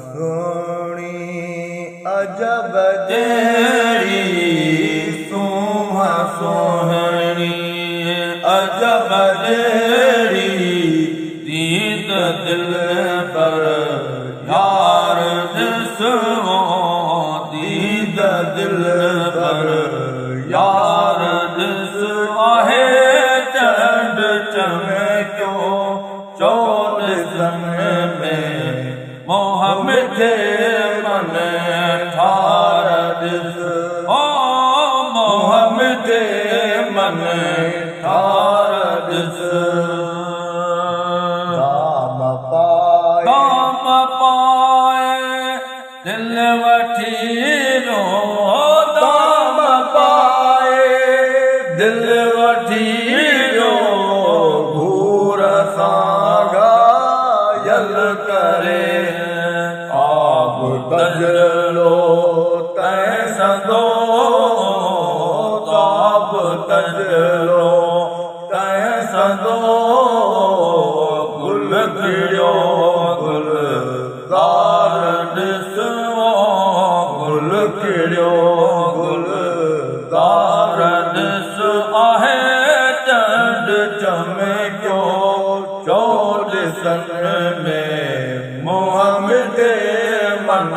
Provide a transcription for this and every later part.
सोणी अजब जहिड़ी सोहणी अजब जहिड़ी दीद दिल पर यार ॾिसो दीद दिल पर यार ॾिस आहे चंड चमकियो चोॾसनि में मोहम्मद मन ठार ॾिस ओ मोहम्मद मन ठार ॾिस दाम पाए दिल वठी रो दाम पाए दिल वठी रो घूर सां घायल करे आब तजलो तैं सदो आब तजलो तैं सदो गुल खिड़ियो गुलज़ार ॾिसो गुल खिड़ियो गुलज़ार ॾिस आहे चंड चमकियो चोॾसनि में मोहम्मद मन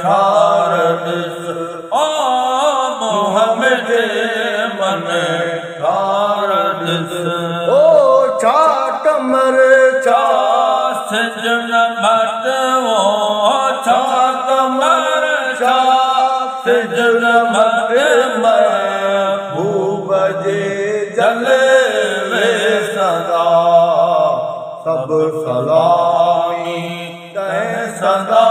ठार ॾिस ओ मोहम्मद मन ठार ॾिस ओ छा कमर छा सजन भट ओ छा कमर छा सजन भट महबूब जे जलवे सदा सब सलामी तैं सदा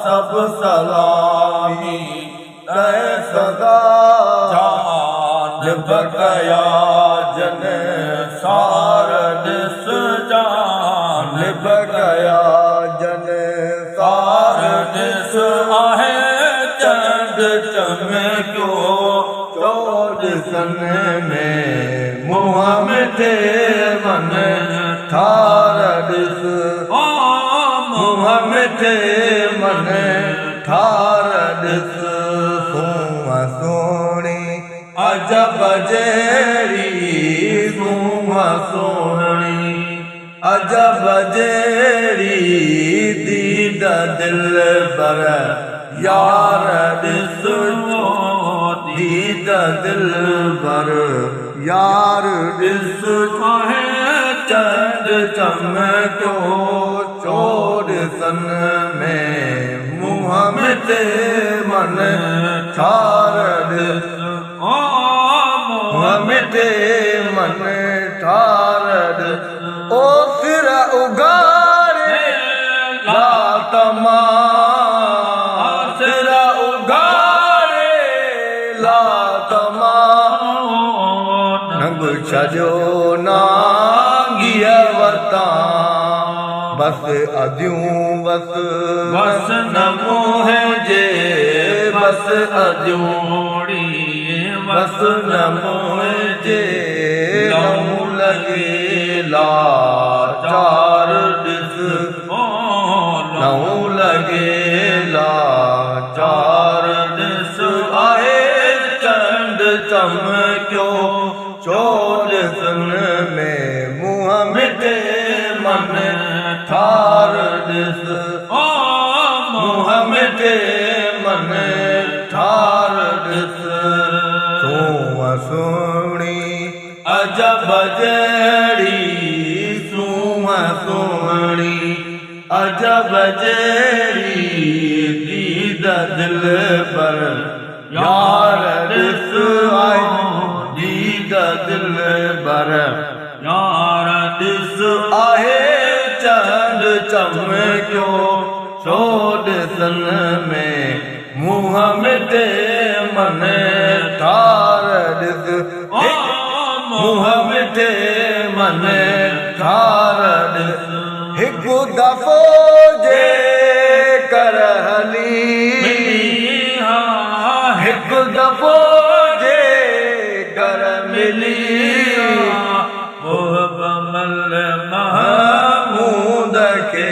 सब सलामी तैं सदा जान बकया जन सार ॾिस जान बकया जन सार ॾिस आहे चंड चमकियो चोॾसनि में मोहम्मद मन ठार ॾिस ओ मोहम्मद मन ठार ॾिस सोणी अजब जहिड़ी सोहणी अजब जहिड़ी दीद दिल पर यार ॾिस दीद दिल पर यार ॾिस आहे चंड चमकियो चोॾसनि में मोहम्मद मन ठार ॾिस ओ मोहम्मद मन ठार ॾिस ओ सिर उगारे लातमा सिर उगारे लातमा नंग छॾियो नांगीअ वतां बस अदियूं बस बस न मोहिजे बस अदियूं बस न मोहिजे नऊं लॻे लाचार ॾिस नऊं लॻे लाचार ॾिस आहे चंड चमकियो चोॾसनि में मोहम्मद मन ठार ॾिस ओ मोहम्मद मन ठार ॾिस सोणी अजब जहिड़ी सोहणी अजब जहिड़ी दीद दिल पर यार ॾिस आई दीद दिल पर यार ॾिस आहे चंड चमकियो चोॾसनि में मोहम्मद मन ठार ॾिस मोहम्मद मन ठार ॾिस हिकु दफ़ो जे कर हली हिकु दफ़ो जे कर मिली महमूद के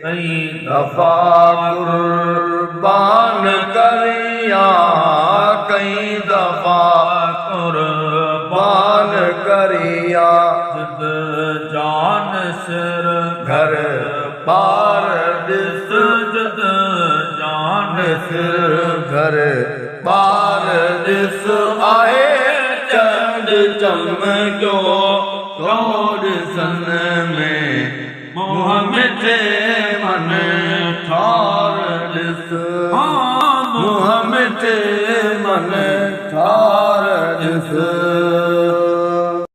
कई दफा कुर्बान करिया कई दफा कुर्बान करिया जिद जान सिर घर पार दिस जिद जान सिर घर पार दिस आए चंद चमक्यो गौर सन में मोह मिटे मन ठार दिस मोह मिटे मन